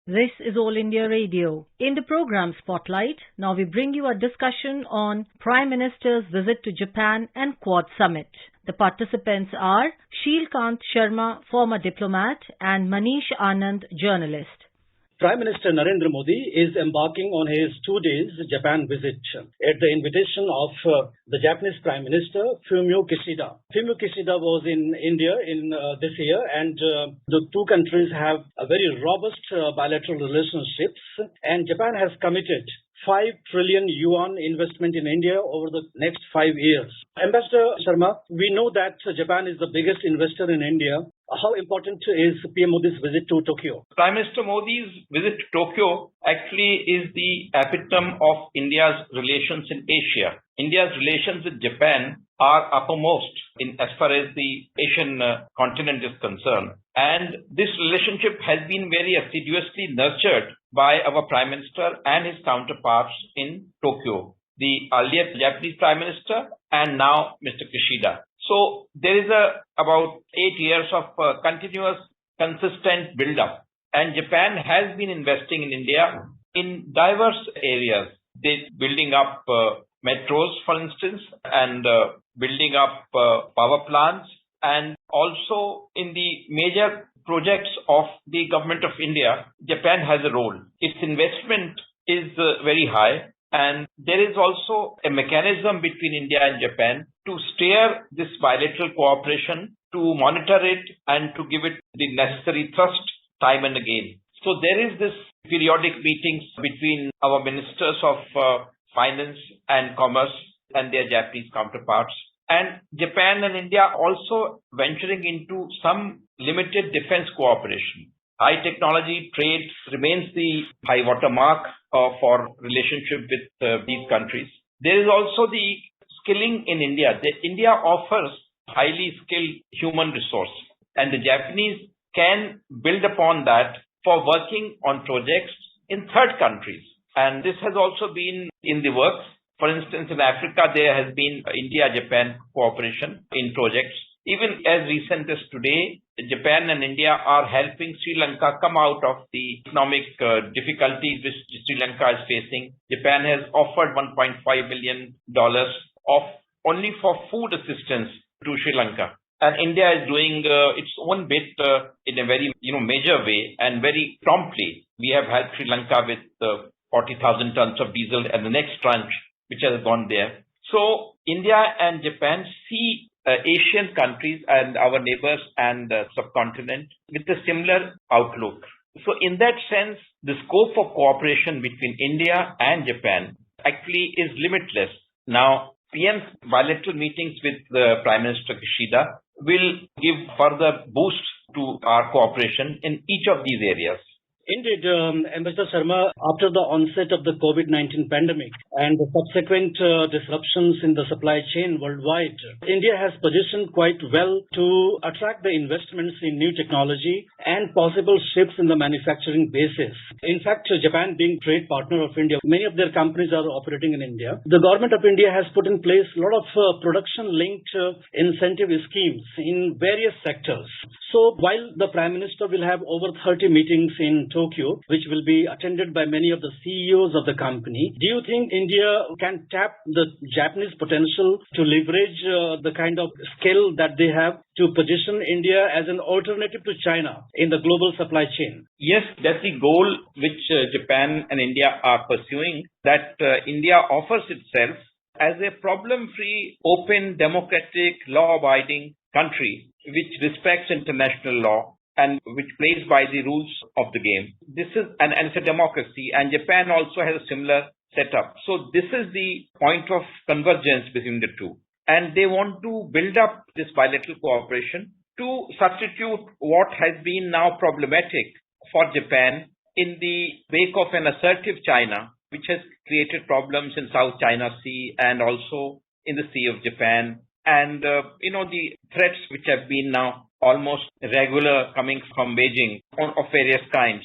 This is All India Radio. In the program Spotlight, now we bring you a discussion on Prime Minister's visit to Japan and Quad Summit. The participants are Sheelkant Sharma, former diplomat, and Manish Anand, journalist. Prime Minister Narendra Modi is embarking on his 2 days Japan visit at the invitation of the Japanese Prime Minister Fumio Kishida. Fumio Kishida was in India in this year, and the two countries have a very robust bilateral relationships, and Japan has committed 5 trillion yuan investment in India over the next 5 years. Ambassador Sharma, we know that Japan is the biggest investor in India. How important is PM Modi's visit to Tokyo? Prime Minister Modi's visit to Tokyo actually is the epitome of India's relations in Asia. India's relations with Japan are uppermost as far as the Asian continent is concerned. And this relationship has been very assiduously nurtured by our Prime Minister and his counterparts in Tokyo, the earlier Japanese Prime Minister and now Mr. Kishida. So there is about 8 years of continuous, consistent build-up. And Japan has been investing in India in diverse areas. They're building up metros, for instance, and building up power plants, and also in the major projects of the government of India, Japan has a role. Its investment is very high, and there is also a mechanism between India and Japan to steer this bilateral cooperation, to monitor it, and to give it the necessary thrust time and again. So there is this periodic meetings between our ministers of finance and commerce and their Japanese counterparts. And Japan and India also venturing into some limited defense cooperation. High technology trade remains the high water mark for relationship with these countries. There is also the skilling in India. India offers highly skilled human resource, and the Japanese can build upon that for working on projects in third countries. And this has also been in the works. For instance, in Africa, there has been India-Japan cooperation in projects. Even as recent as today, Japan and India are helping Sri Lanka come out of the economic difficulties which Sri Lanka is facing. Japan has offered $1.5 billion of only for food assistance to Sri Lanka. And India is doing its own bit in a very major way and very promptly. We have helped Sri Lanka with 40,000 tons of diesel and the next tranche which has gone there. So India and Japan see Asian countries and our neighbors and subcontinent with a similar outlook. So in that sense, the scope of cooperation between India and Japan actually is limitless. Now, PM's bilateral meetings with Prime Minister Kishida will give further boost to our cooperation in each of these areas. Indeed, Ambassador Sharma, after the onset of the COVID-19 pandemic and the subsequent disruptions in the supply chain worldwide, India has positioned quite well to attract the investments in new technology and possible shifts in the manufacturing basis. In fact, Japan being trade partner of India, many of their companies are operating in India. The government of India has put in place a lot of production-linked incentive schemes in various sectors. So while the Prime Minister will have over 30 meetings in Tokyo, which will be attended by many of the CEOs of the company, do you think India can tap the Japanese potential to leverage the kind of skill that they have to position India as an alternative to China in the global supply chain? Yes, that's the goal which Japan and India are pursuing, that India offers itself as a problem-free, open, democratic, law-abiding country which respects international law and which plays by the rules of the game. This is and it's a democracy, and Japan also has a similar setup. So this is the point of convergence between the two. And they want to build up this bilateral cooperation to substitute what has been now problematic for Japan in the wake of an assertive China, which has created problems in South China Sea and also in the Sea of Japan. And, the threats which have been now almost regular coming from Beijing of various kinds.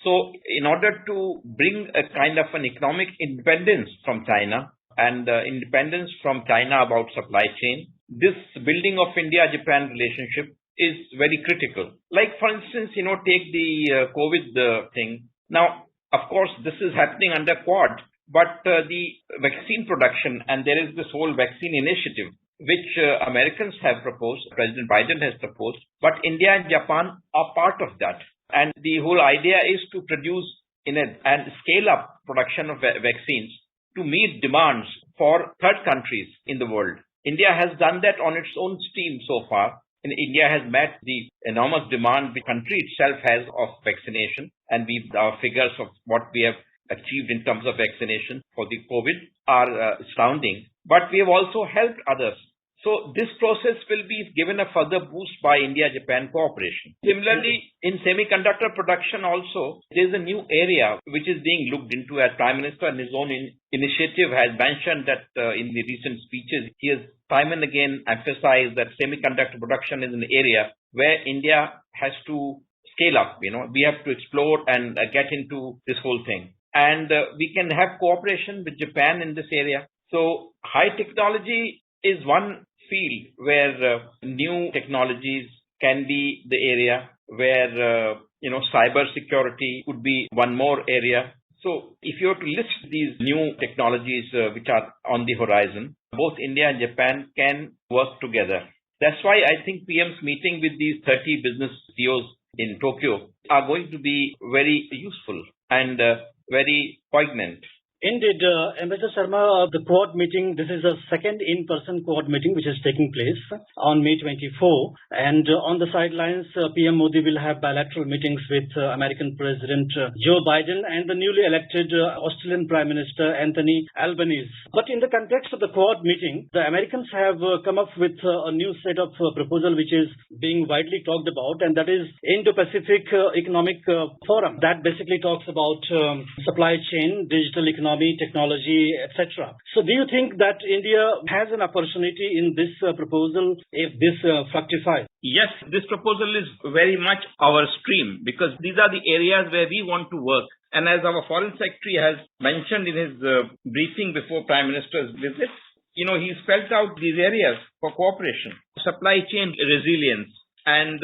So in order to bring a kind of an economic independence from China and independence from China about supply chain, this building of India-Japan relationship is very critical. Like, for instance, take the COVID thing. Now, of course, this is happening under Quad, but the vaccine production, and there is this whole vaccine initiative, which Americans have proposed, President Biden has proposed, but India and Japan are part of that. And the whole idea is to produce and scale up production of vaccines to meet demands for third countries in the world. India has done that on its own steam so far. And India has met the enormous demand the country itself has of vaccination. And our figures of what we have achieved in terms of vaccination for the COVID are astounding. But we have also helped others. So this process will be given a further boost by India-Japan cooperation. Similarly, in semiconductor production also, there is a new area which is being looked into, as Prime Minister in his own initiative has mentioned that in the recent speeches, he has time and again emphasized that semiconductor production is an area where India has to scale up. We have to explore and get into this whole thing. And we can have cooperation with Japan in this area. So high technology is one field where new technologies can be the area where, cyber security would be one more area. So if you were to list these new technologies which are on the horizon, both India and Japan can work together. That's why I think PM's meeting with these 30 business CEOs in Tokyo are going to be very useful and very poignant. Indeed, Ambassador Sharma, the Quad meeting, this is the second in-person Quad meeting which is taking place on May 24. And on the sidelines, PM Modi will have bilateral meetings with American President Joe Biden and the newly elected Australian Prime Minister Anthony Albanese. But in the context of the Quad meeting, the Americans have come up with a new set of proposal which is being widely talked about, and that is Indo-Pacific Economic Forum. That basically talks about supply chain, digital economy, technology, etc. So do you think that India has an opportunity in this proposal if this fructifies? Yes, this proposal is very much our stream because these are the areas where we want to work. And as our Foreign Secretary has mentioned in his briefing before Prime Minister's visit, he's spelled out these areas for cooperation, supply chain resilience, and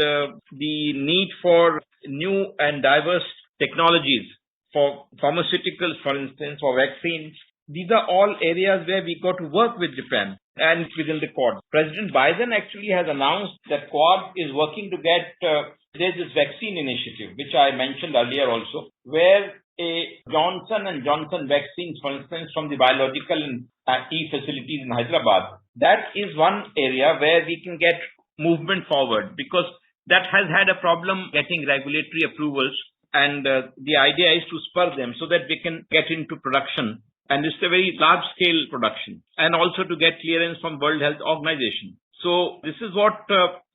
the need for new and diverse technologies for pharmaceuticals, for instance, for vaccines. These are all areas where we got to work with Japan and within the Quad. President Biden actually has announced that Quad is working to get, there's this vaccine initiative, which I mentioned earlier also, where a Johnson & Johnson vaccines, for instance, from the biological and key facilities in Hyderabad, that is one area where we can get movement forward because that has had a problem getting regulatory approvals. And the idea is to spur them so that we can get into production. And it's a very large-scale production. And also to get clearance from World Health Organization. So this is what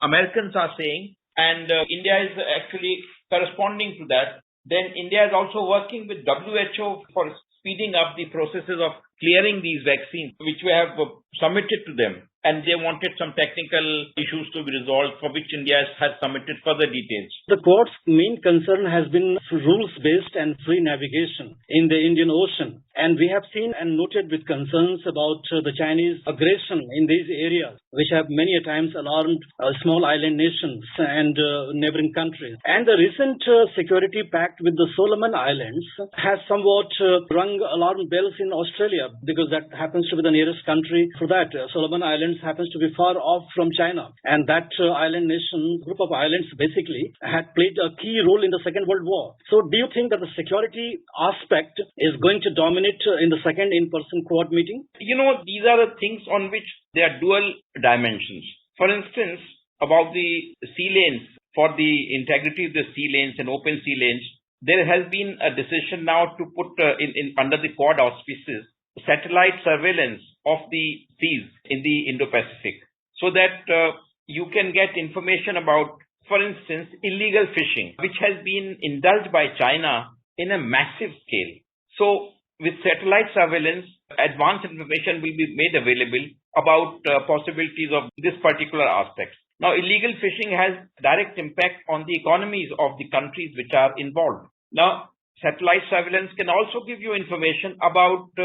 Americans are saying. And India is actually corresponding to that. Then India is also working with WHO for speeding up the processes of clearing these vaccines, which we have submitted to them. And they wanted some technical issues to be resolved, for which India has submitted further details. The Quad's main concern has been rules-based and free navigation in the Indian Ocean. And we have seen and noted with concerns about the Chinese aggression in these areas, which have many a times alarmed small island nations and neighboring countries. And the recent security pact with the Solomon Islands has somewhat rung alarm bells in Australia, because that happens to be the nearest country for that. Solomon Islands happens to be far off from China. And that island nation, group of islands basically, had played a key role in the Second World War. So do you think that the security aspect is going to dominate in the second in-person Quad meeting? These are the things on which there are dual dimensions. For instance, about the sea lanes, for the integrity of the sea lanes and open sea lanes, there has been a decision now to put under the Quad auspices satellite surveillance of the seas in the Indo-Pacific, so that you can get information about, for instance, illegal fishing, which has been indulged by China in a massive scale. So with satellite surveillance, advanced information will be made available about possibilities of this particular aspect. Now, illegal fishing has direct impact on the economies of the countries which are involved. Now, satellite surveillance can also give you information about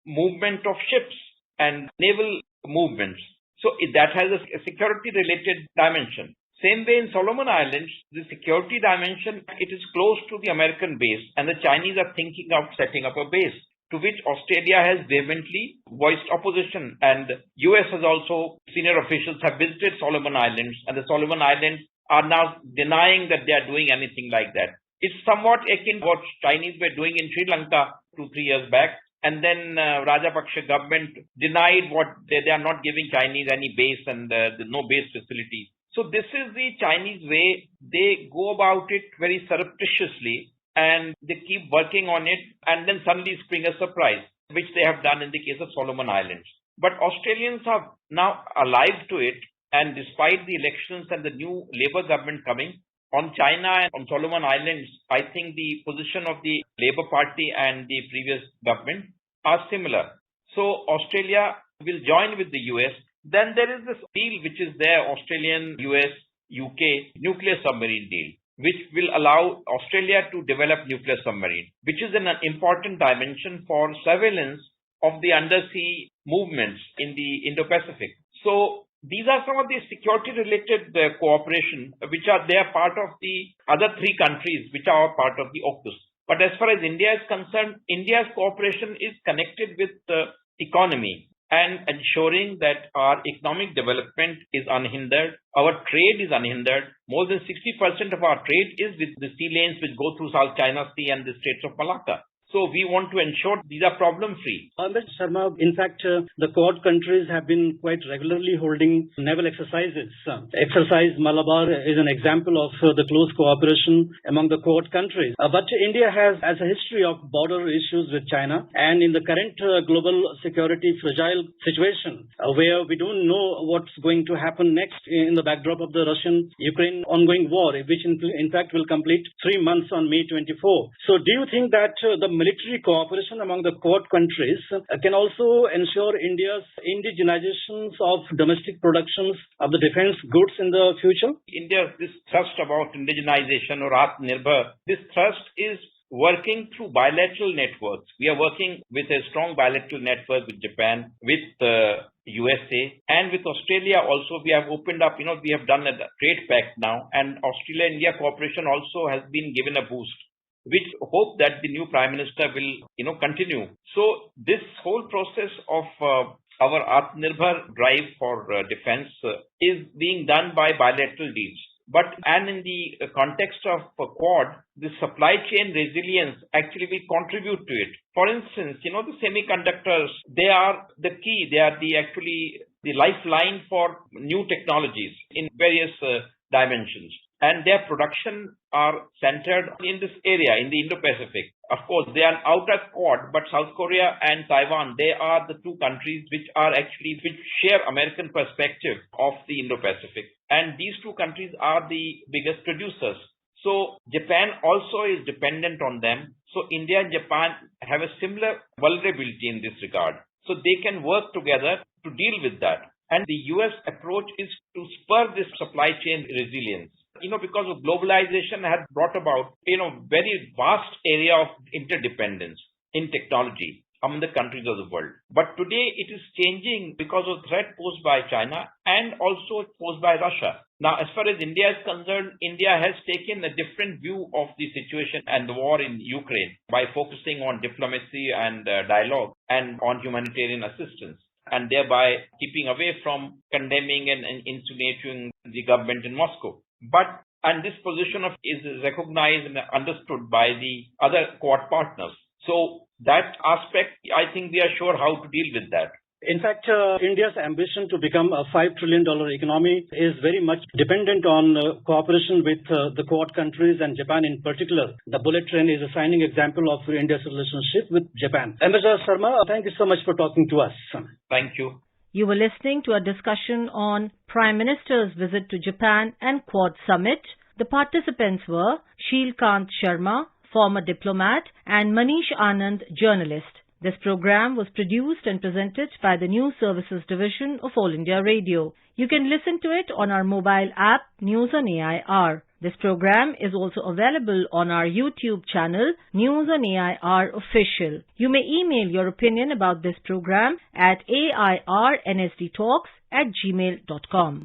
movement of ships and naval movements. So that has a security-related dimension. Same way in Solomon Islands, the security dimension, it is close to the American base, and the Chinese are thinking of setting up a base, to which Australia has vehemently voiced opposition. And US has also, senior officials have visited Solomon Islands, and the Solomon Islands are now denying that they are doing anything like that. It's somewhat akin to what Chinese were doing in Sri Lanka 2-3 years back. And then Rajapaksa government denied what they are not giving Chinese any base, and there's no base facility. So this is the Chinese way. They go about it very surreptitiously, and they keep working on it, and then suddenly spring a surprise, which they have done in the case of Solomon Islands. But Australians are now alive to it, and despite the elections and the new Labour government coming, on China and on Solomon Islands, I think the position of the Labour Party and the previous government are similar. So Australia will join with the US. Then there is this deal which is there, Australian, US, UK nuclear submarine deal, which will allow Australia to develop nuclear submarine, which is an important dimension for surveillance of the undersea movements in the Indo-Pacific. So these are some of the security-related cooperation, which they are part of the other three countries, which are part of the AUKUS. But as far as India is concerned, India's cooperation is connected with the economy and ensuring that our economic development is unhindered, our trade is unhindered. More than 60% of our trade is with the sea lanes which go through South China Sea and the Straits of Malacca. So we want to ensure these are problem-free. Mr. Sharma, in fact, the Quad countries have been quite regularly holding naval exercises. Exercise Malabar is an example of the close cooperation among the Quad countries. But India has a history of border issues with China, and in the current global security fragile situation, where we don't know what's going to happen next in the backdrop of the Russian-Ukraine ongoing war, which in fact will complete 3 months on May 24. So do you think that the military cooperation among the Quad countries can also ensure India's indigenization of domestic productions of the defense goods in the future? This thrust about indigenization or Atmanirbhar, this thrust is working through bilateral networks. We are working with a strong bilateral network with Japan, with USA, and with Australia also. We have opened up, we have done a trade pact now, and Australia-India cooperation also has been given a boost, which hope that the new Prime Minister will, continue. So this whole process of our Atmanirbhar drive for defense is being done by bilateral deals. And in the context of Quad, the supply chain resilience actually will contribute to it. For instance, the semiconductors, they are the key. They are the lifeline for new technologies in various dimensions. And their production are centered in this area, in the Indo-Pacific. Of course, they are outer Quad, but South Korea and Taiwan, they are the two countries which share American perspective of the Indo-Pacific. And these two countries are the biggest producers. So Japan also is dependent on them. So India and Japan have a similar vulnerability in this regard. So they can work together to deal with that. And the US approach is to spur this supply chain resilience. Because of globalization has brought about, very vast area of interdependence in technology among the countries of the world. But today it is changing because of threat posed by China and also posed by Russia. Now, as far as India is concerned, India has taken a different view of the situation and the war in Ukraine by focusing on diplomacy and dialogue and on humanitarian assistance, and thereby keeping away from condemning and insinuating the government in Moscow. And this position is recognized and understood by the other Quad partners. So that aspect, I think we are sure how to deal with that. In fact, India's ambition to become a $5 trillion economy is very much dependent on cooperation with the Quad countries and Japan in particular. The bullet train is a shining example of India's relationship with Japan. Ambassador Sharma, thank you so much for talking to us. Thank you. You were listening to a discussion on Prime Minister's visit to Japan and Quad Summit. The participants were Sheelkant Sharma, former diplomat, and Manish Anand, journalist. This program was produced and presented by the News Services Division of All India Radio. You can listen to it on our mobile app, News on AIR. This program is also available on our YouTube channel, News on AIR Official. You may email your opinion about this program at airnsdtalks@gmail.com.